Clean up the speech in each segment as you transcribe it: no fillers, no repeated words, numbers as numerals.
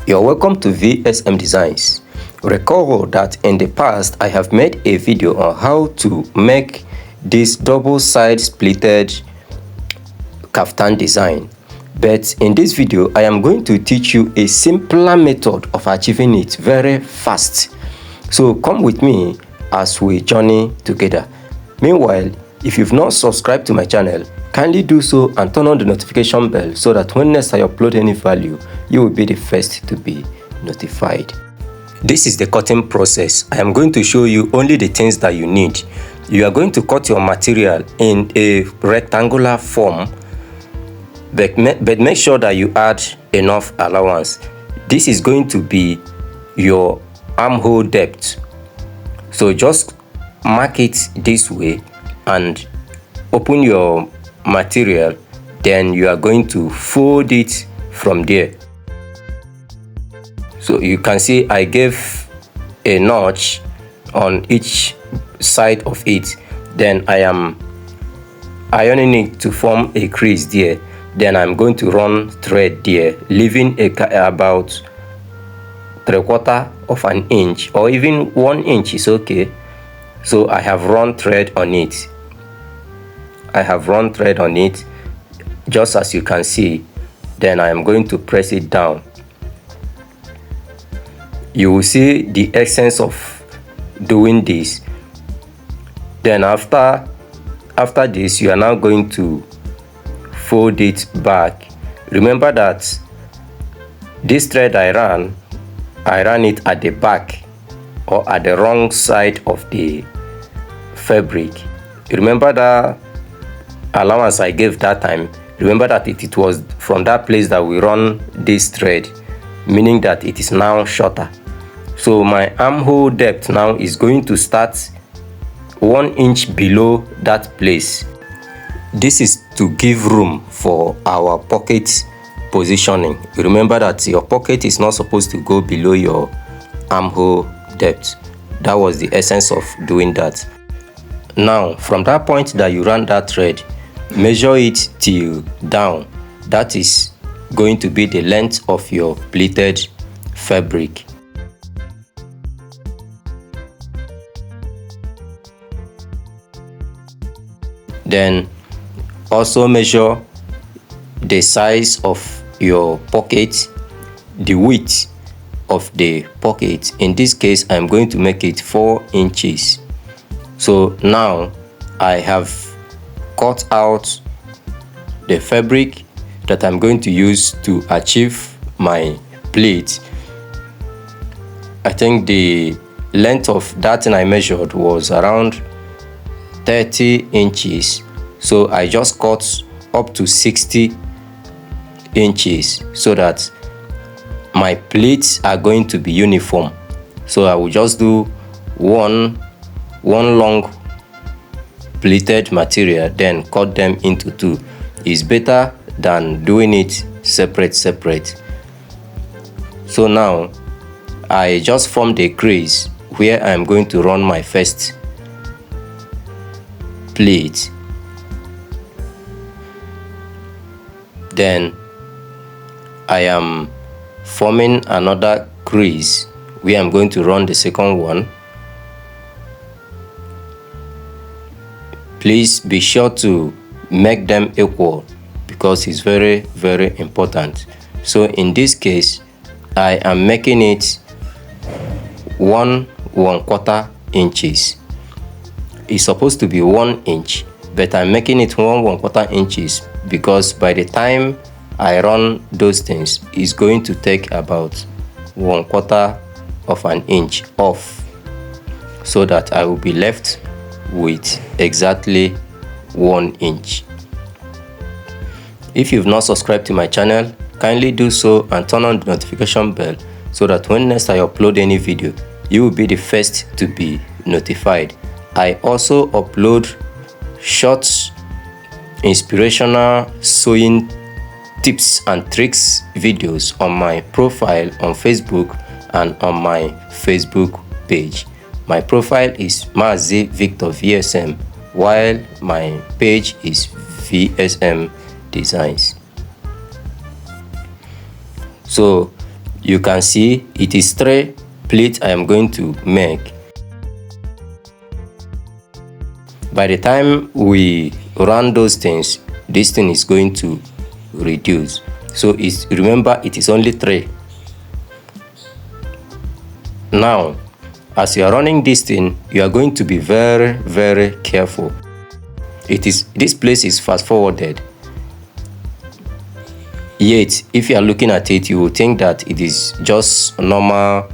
You're welcome to Vsmdesigns. Recall that in the past I have made a video on how to make this double-side pleated caftan design, but in this video I am going to teach you a simpler method of achieving it very fast. So come with me as we journey together. Meanwhile, if you've not subscribed to my channel, kindly do so and turn on the notification bell so that when next I upload any value, you will be the first to be notified. This is the cutting process. I am going to show you only the things that you need. You are going to cut your material in a rectangular form, but make sure that you add enough allowance. This is going to be your armhole depth. So just mark it this way and open your material, then you are going to fold it from there. So you can see I gave a notch on each side of it, then I am ironing it to form a crease there. Then I'm going to run thread there, leaving about 3/4 of an inch or even 1 inch is okay. So I have run thread on it. Just as you can see. Then I am going to press it down. You will see the essence of doing this. Then after this, you are now going to fold it back. Remember that this thread I ran it at the back or at the wrong side of the fabric. Remember that allowance I gave that time. Remember that it was from that place that we run this thread, meaning that it is now shorter. So my armhole depth now is going to start 1 inch below that place. This is to give room for our pocket positioning. Remember that your pocket is not supposed to go below your armhole depth. That was the essence of doing that. Now from that point that you ran that thread, measure it till down. That is going to be the length of your pleated fabric. Then also measure the size of your pocket, the width of the pocket. In this case, I'm going to make it 4 inches. So now I have cut out the fabric that I'm going to use to achieve my pleat. I think the length of that thing I measured was around 30 inches. So I just cut up to 60 inches so that my pleats are going to be uniform. So I will just do one long pleated material, then cut them into 2. It's better than doing it separate. So now I just formed a crease where I'm going to run my first pleat. Then I am forming another crease where I'm going to run the second one. Please be sure to make them equal because it's very important. So in this case, I am making it 1/4 inches. It's supposed to be 1 inch, but I'm making it 1/4 inches because by the time I run those things, it's going to take about 1/4 of an inch off, so that I will be left with exactly 1 inch. If you've not subscribed to my channel, kindly do so and turn on the notification bell so that when next I upload any video, you will be the first to be notified. I also upload short inspirational sewing tips and tricks videos on my profile on Facebook and on my Facebook page. My profile is Mazi Victor VSM, while my page is Vsmdesigns. So you can see it is 3 pleats I am going to make. By the time we run those things, this thing is going to reduce. So remember, it is only 3. Now, as you are running this thing, you are going to be very, very careful. This place is fast forwarded. Yet, if you are looking at it, you will think that it is just normal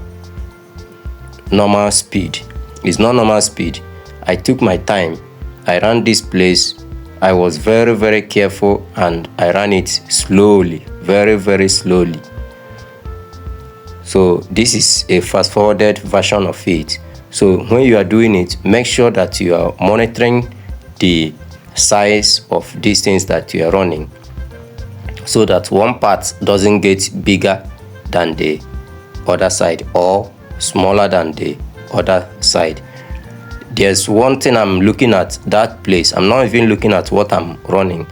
speed. It's not normal speed. I took my time. I ran this place. I was very, very careful, and I ran it slowly, very, very slowly. So this is a fast forwarded version of it. So when you are doing it, make sure that you are monitoring the size of these things that you are running, so that one part doesn't get bigger than the other side or smaller than the other side. There's one thing I'm looking at that place. I'm not even looking at what I'm running.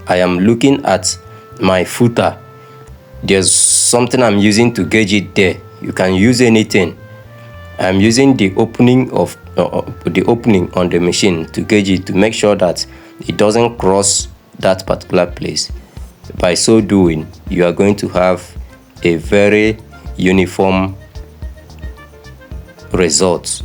I am looking at my footer. There's something I'm using to gauge it there. You can use anything. I'm using the opening of the opening on the machine to gauge it, to make sure that it doesn't cross that particular place. By so doing, you are going to have a very uniform result.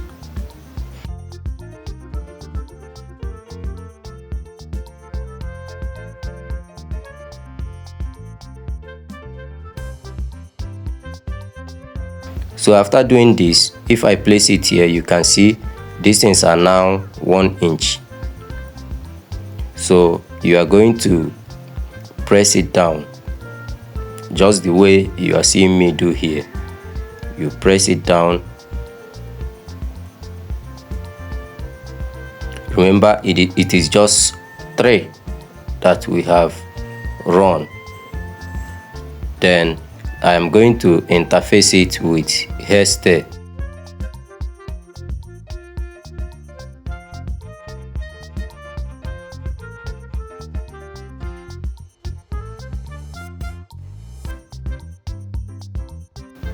So after doing this, if I place it here, you can see these things are now 1 inch. So you are going to press it down just the way you are seeing me do here. You press it down. Remember, it is just 3 that we have run. Then I am going to interface it with hairstyle.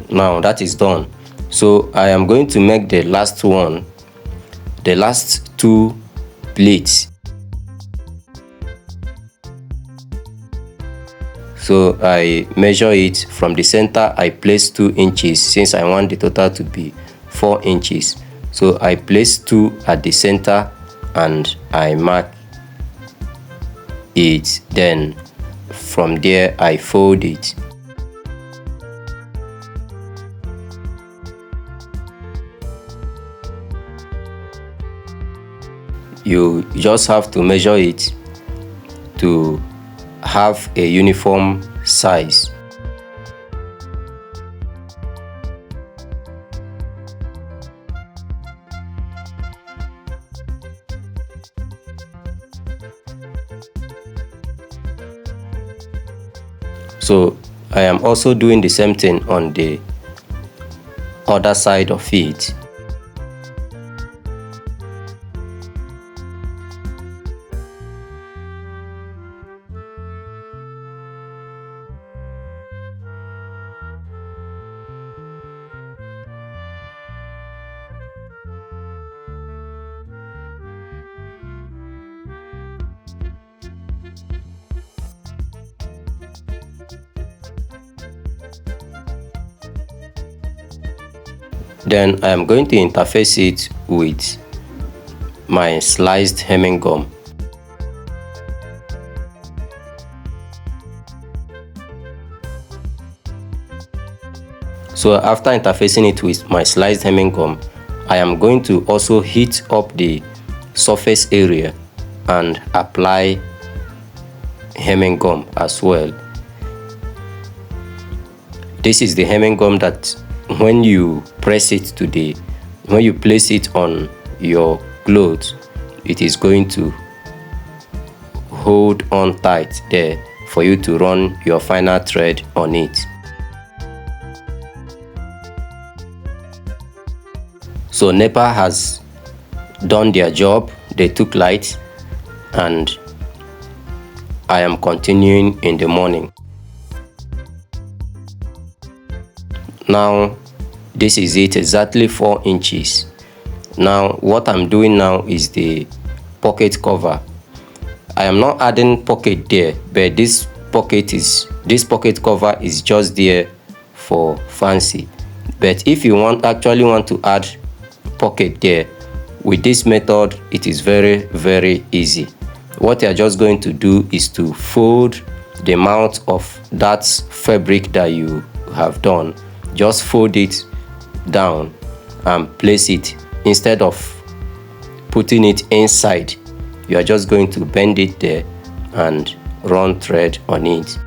Now that is done. So I am going to make the last one, the last 2 pleats. So I measure it from the center. I place 2 inches since I want the total to be 4 inches. So I place 2 at the center and I mark it. Then from there I fold it. You just have to measure it to have a uniform size. So I am also doing the same thing on the other side of it. Then I am going to interface it with my sliced hemming gum. So after interfacing it with my sliced hemming gum, I am going to also heat up the surface area and apply hemming gum as well. This is the hemming gum that when you press it when you place it on your clothes, it is going to hold on tight there for you to run your final thread on it. So NEPA has done their job. They took light, and I am continuing in the morning. Now this is it, exactly 4 inches. Now what I'm doing now is the pocket cover. I am not adding pocket there, but this pocket cover is just there for fancy. But if you actually want to add pocket there, with this method it is very easy. What you are just going to do is to fold the mouth of that fabric that you have done. Just fold it down and place it. Instead of putting it inside, you are just going to bend it there and run thread on it.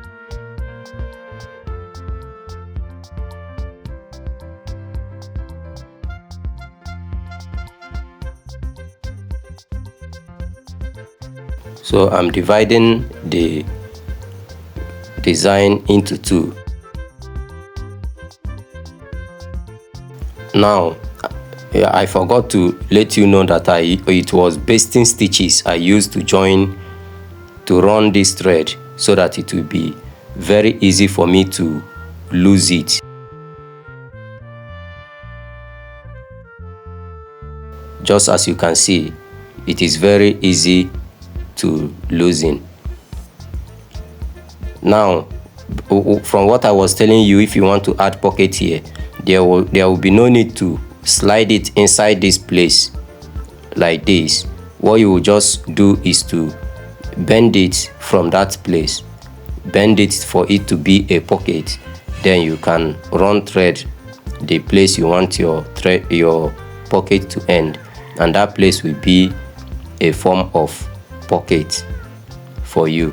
So I'm dividing the design into 2. Now I forgot to let you know that it was basting stitches I used to run this thread, so that it will be very easy for me to lose it. Just as you can see, it is very easy to loosen. Now from what I was telling you, if you want to add pocket here, there will be no need to slide it inside this place like this. What you will just do is to bend it from that place, bend it for it to be a pocket. Then you can run thread the place you want your pocket to end, and that place will be a form of pocket for you.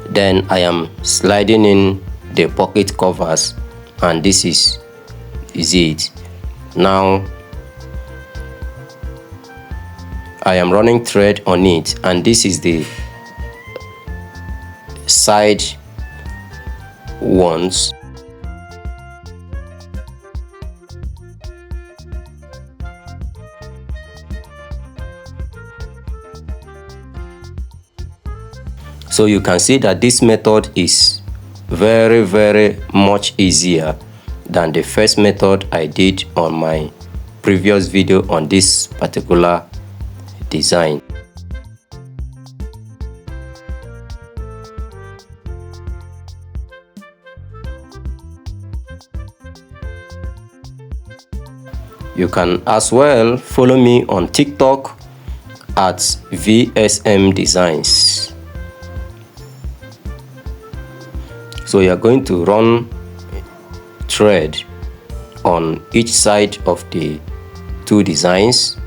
Then I am sliding in the pocket covers, and this is it. Now I am running thread on it, and this is the side ones. So you can see that this method is very much easier than the first method I did on my previous video on this particular design. You can as well follow me on TikTok at Vsmdesigns. So you are going to run thread on each side of the 2 designs.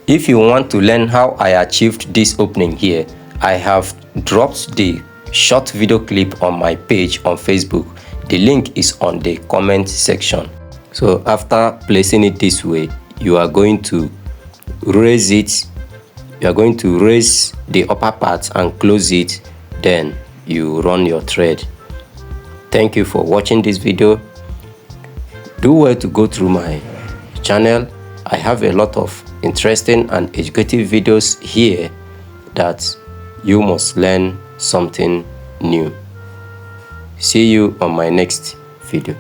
If you want to learn how I achieved this opening here, I have dropped the short video clip on my page on Facebook. The link is on the comment section. So after placing it this way, you are going to raise it. You are going to raise the upper part and close it. Then you run your thread. Thank you for watching this video. Do well to go through my channel. I have a lot of interesting and educative videos here that you must learn something new. See you on my next video.